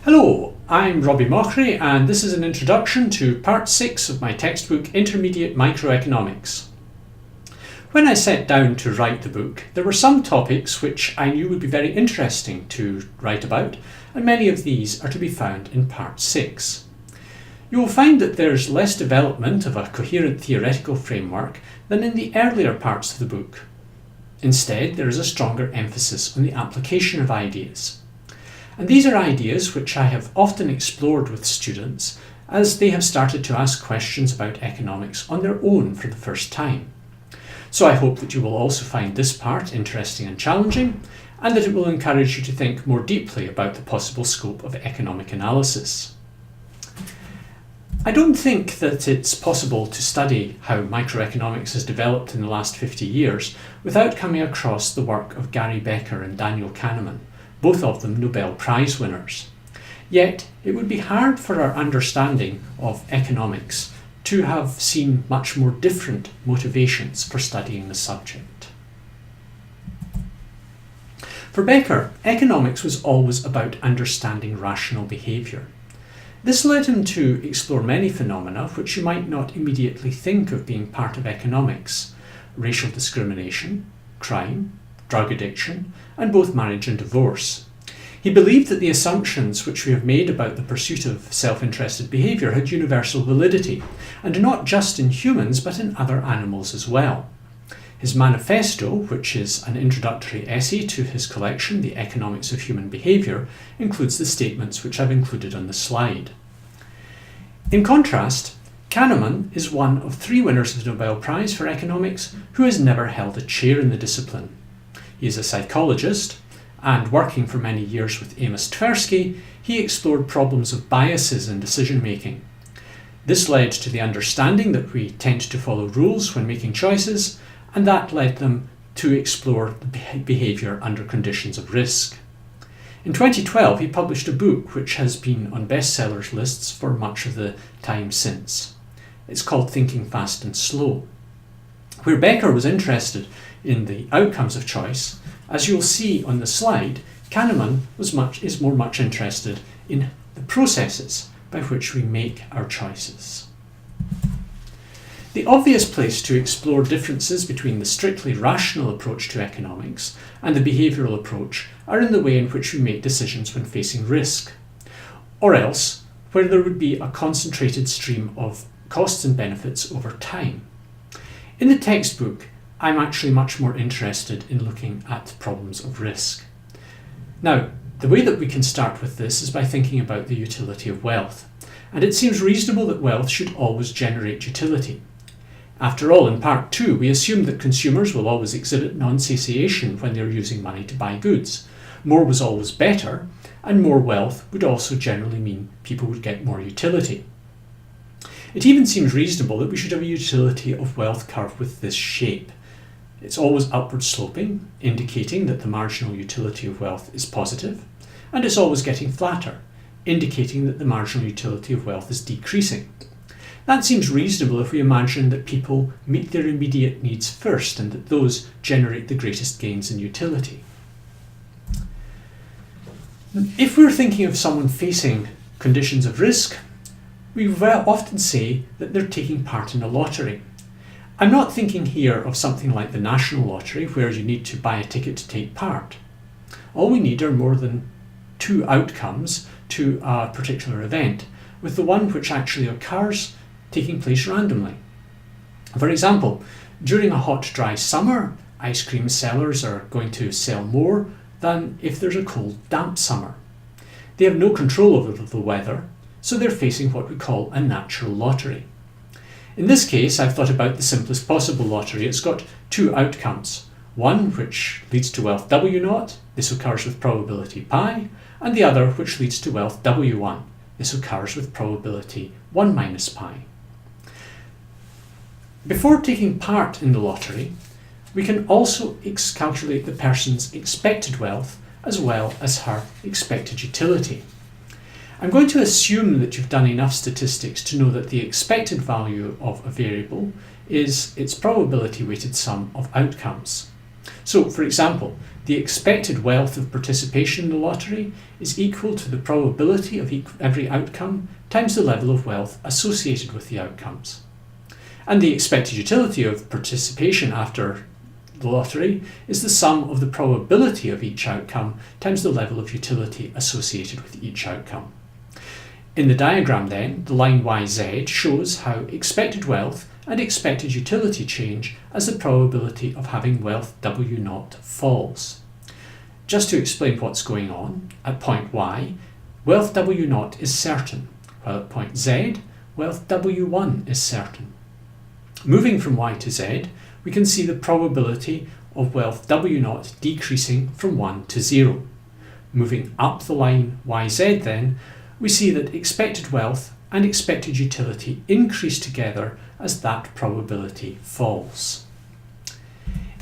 Hello, I'm Robbie Mochrie and this is an introduction to Part 6 of my textbook Intermediate Microeconomics. When I sat down to write the book, there were some topics which I knew would be very interesting to write about, and many of these are to be found in Part 6. You will find that there's less development of a coherent theoretical framework than in the earlier parts of the book. Instead, there is a stronger emphasis on the application of ideas. And these are ideas which I have often explored with students as they have started to ask questions about economics on their own for the first time. So I hope that you will also find this part interesting and challenging, and that it will encourage you to think more deeply about the possible scope of economic analysis. I don't think that it's possible to study how microeconomics has developed in the last 50 years without coming across the work of Gary Becker and Daniel Kahneman, both of them Nobel Prize winners. Yet it would be hard for our understanding of economics to have seen much more different motivations for studying the subject. For Becker, economics was always about understanding rational behaviour. This led him to explore many phenomena which you might not immediately think of being part of economics: racial discrimination, crime, drug addiction, and both marriage and divorce. He believed that the assumptions which we have made about the pursuit of self-interested behaviour had universal validity, and not just in humans but in other animals as well. His manifesto, which is an introductory essay to his collection, The Economics of Human Behaviour, includes the statements which I've included on the slide. In contrast, Kahneman is one of 3 winners of the Nobel Prize for Economics who has never held a chair in the discipline. He is a psychologist, and working for many years with Amos Tversky, he explored problems of biases in decision making. This led to the understanding that we tend to follow rules when making choices, and that led them to explore the behaviour under conditions of risk. In 2012, he published a book which has been on bestsellers lists for much of the time since. It's called Thinking Fast and Slow. Where Becker was interested in the outcomes of choice, as you'll see on the slide, Kahneman is much interested in the processes by which we make our choices. The obvious place to explore differences between the strictly rational approach to economics and the behavioural approach are in the way in which we make decisions when facing risk, or else where there would be a concentrated stream of costs and benefits over time. In the textbook, I'm actually much more interested in looking at problems of risk. Now, the way that we can start with this is by thinking about the utility of wealth, and it seems reasonable that wealth should always generate utility. After all, in Part 2, we assumed that consumers will always exhibit non-satiation when they're using money to buy goods. More was always better, and more wealth would also generally mean people would get more utility. It even seems reasonable that we should have a utility of wealth curve with this shape. It's always upward sloping, indicating that the marginal utility of wealth is positive, and it's always getting flatter, indicating that the marginal utility of wealth is decreasing. That seems reasonable if we imagine that people meet their immediate needs first and that those generate the greatest gains in utility. If we're thinking of someone facing conditions of risk, we often say that they're taking part in a lottery. I'm not thinking here of something like the National Lottery, where you need to buy a ticket to take part. All we need are more than 2 outcomes to a particular event, with the one which actually occurs taking place randomly. For example, during a hot, dry summer, ice cream sellers are going to sell more than if there's a cold, damp summer. They have no control over the weather, so they're facing what we call a natural lottery. In this case, I've thought about the simplest possible lottery. It's got 2 outcomes. One which leads to wealth W0, this occurs with probability pi, and the other which leads to wealth W1, this occurs with probability 1 minus pi. Before taking part in the lottery, we can also calculate the person's expected wealth as well as her expected utility. I'm going to assume that you've done enough statistics to know that the expected value of a variable is its probability weighted sum of outcomes. So, for example, the expected wealth of participation in the lottery is equal to the probability of every outcome times the level of wealth associated with the outcomes. And the expected utility of participation after the lottery is the sum of the probability of each outcome times the level of utility associated with each outcome. In the diagram then, the line YZ shows how expected wealth and expected utility change as the probability of having wealth W0 falls. Just to explain what's going on, at point Y, wealth W0 is certain, while at point Z, wealth W1 is certain. Moving from Y to Z, we can see the probability of wealth W0 decreasing from 1 to 0. Moving up the line YZ then, we see that expected wealth and expected utility increase together as that probability falls.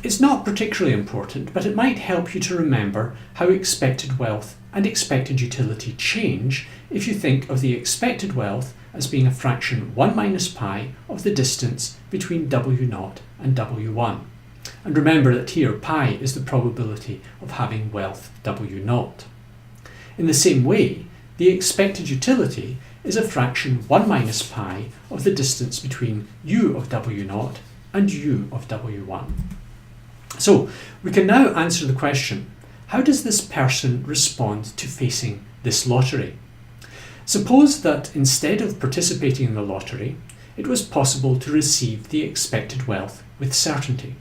It's not particularly important, but it might help you to remember how expected wealth and expected utility change if you think of the expected wealth as being a fraction 1 minus pi of the distance between W0 and W1. And remember that here pi is the probability of having wealth W0. In the same way, the expected utility is a fraction 1 minus pi of the distance between u of W0 and u of W1. So we can now answer the question, how does this person respond to facing this lottery? Suppose that instead of participating in the lottery, it was possible to receive the expected wealth with certainty.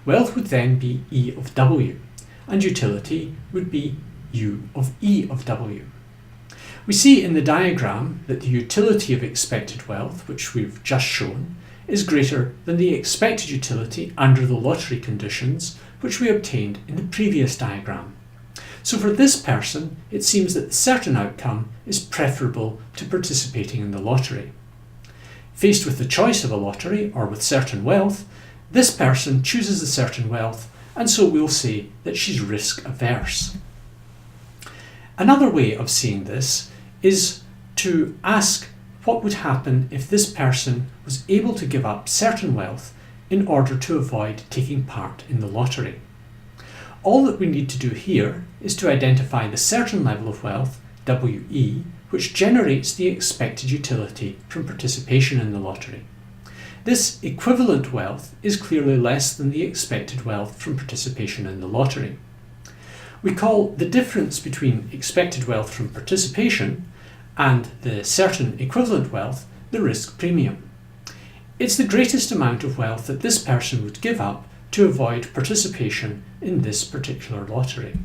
Wealth would then be E of W, and utility would be U of E of W. We see in the diagram that the utility of expected wealth, which we've just shown, is greater than the expected utility under the lottery conditions, which we obtained in the previous diagram. So for this person, it seems that the certain outcome is preferable to participating in the lottery. Faced with the choice of a lottery or with certain wealth, this person chooses the certain wealth, and so we'll say that she's risk averse. Another way of seeing this is to ask what would happen if this person was able to give up certain wealth in order to avoid taking part in the lottery. All that we need to do here is to identify the certain level of wealth, WE, which generates the expected utility from participation in the lottery. This equivalent wealth is clearly less than the expected wealth from participation in the lottery. We call the difference between expected wealth from participation and the certain equivalent wealth the risk premium. It's the greatest amount of wealth that this person would give up to avoid participation in this particular lottery.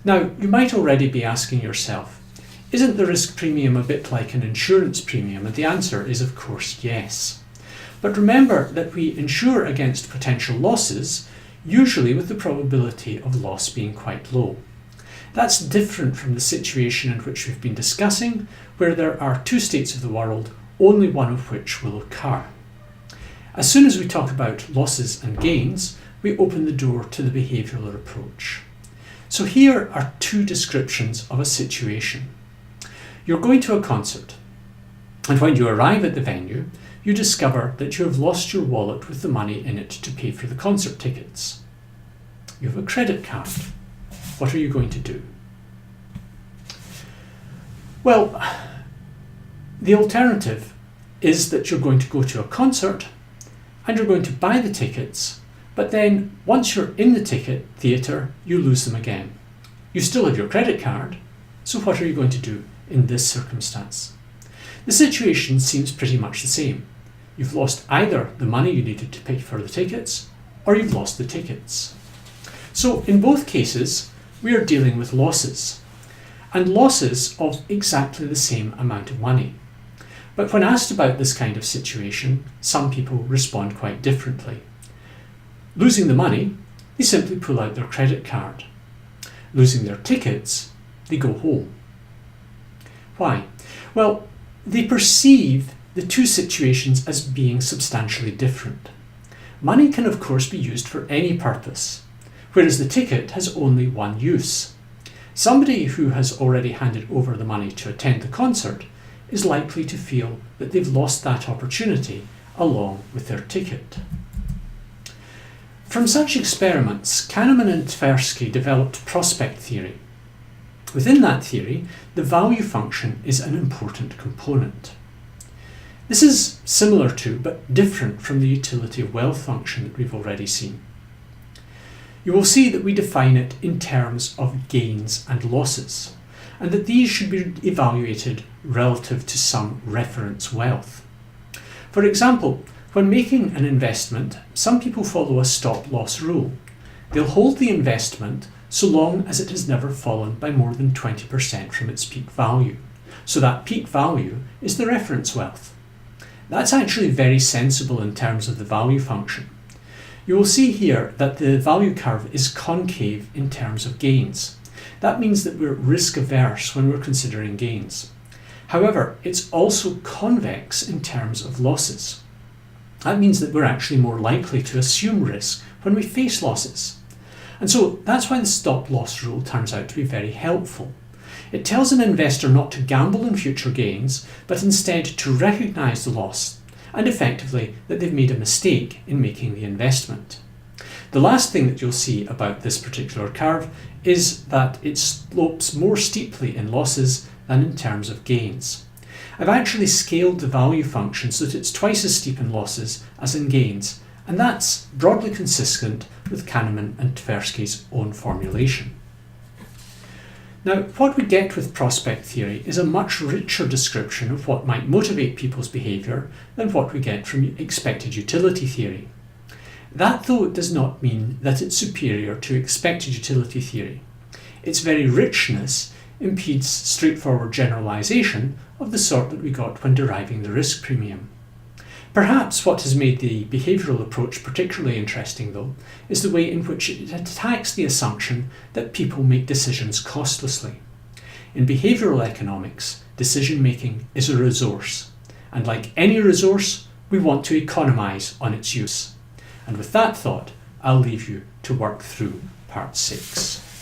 Now, you might already be asking yourself, isn't the risk premium a bit like an insurance premium? And the answer is, of course, yes. But remember that we insure against potential losses, usually with the probability of loss being quite low. That's different from the situation in which we've been discussing, where there are two states of the world, only one of which will occur. As soon as we talk about losses and gains, we open the door to the behavioural approach. So here are two descriptions of a situation. You're going to a concert, and when you arrive at the venue, you discover that you have lost your wallet with the money in it to pay for the concert tickets. You have a credit card. What are you going to do? Well, the alternative is that you're going to go to a concert and you're going to buy the tickets, but then once you're in the ticket theatre, you lose them again. You still have your credit card, so what are you going to do in this circumstance? The situation seems pretty much the same. You've lost either the money you needed to pay for the tickets, or you've lost the tickets. So in both cases, we are dealing with losses, and losses of exactly the same amount of money. But when asked about this kind of situation, some people respond quite differently. Losing the money, they simply pull out their credit card. Losing their tickets, they go home. Why? Well, they perceive the two situations as being substantially different. Money can of course be used for any purpose, whereas the ticket has only one use. Somebody who has already handed over the money to attend the concert is likely to feel that they've lost that opportunity along with their ticket. From such experiments, Kahneman and Tversky developed prospect theory. Within that theory, the value function is an important component. This is similar to, but different from, the utility of wealth function that we've already seen. You will see that we define it in terms of gains and losses, and that these should be evaluated relative to some reference wealth. For example, when making an investment, some people follow a stop-loss rule. They'll hold the investment so long as it has never fallen by more than 20% from its peak value. So that peak value is the reference wealth. That's actually very sensible in terms of the value function. You will see here that the value curve is concave in terms of gains. That means that we're risk averse when we're considering gains. However, it's also convex in terms of losses. That means that we're actually more likely to assume risk when we face losses. And so that's why the stop-loss rule turns out to be very helpful. It tells an investor not to gamble on future gains, but instead to recognise the loss, and effectively that they've made a mistake in making the investment. The last thing that you'll see about this particular curve is that it slopes more steeply in losses than in terms of gains. I've actually scaled the value function so that it's twice as steep in losses as in gains, and that's broadly consistent with Kahneman and Tversky's own formulation. Now, what we get with prospect theory is a much richer description of what might motivate people's behaviour than what we get from expected utility theory. That, though, does not mean that it's superior to expected utility theory. Its very richness impedes straightforward generalisation of the sort that we got when deriving the risk premium. Perhaps what has made the behavioural approach particularly interesting, though, is the way in which it attacks the assumption that people make decisions costlessly. In behavioural economics, decision-making is a resource, and like any resource, we want to economise on its use. And with that thought, I'll leave you to work through part 6.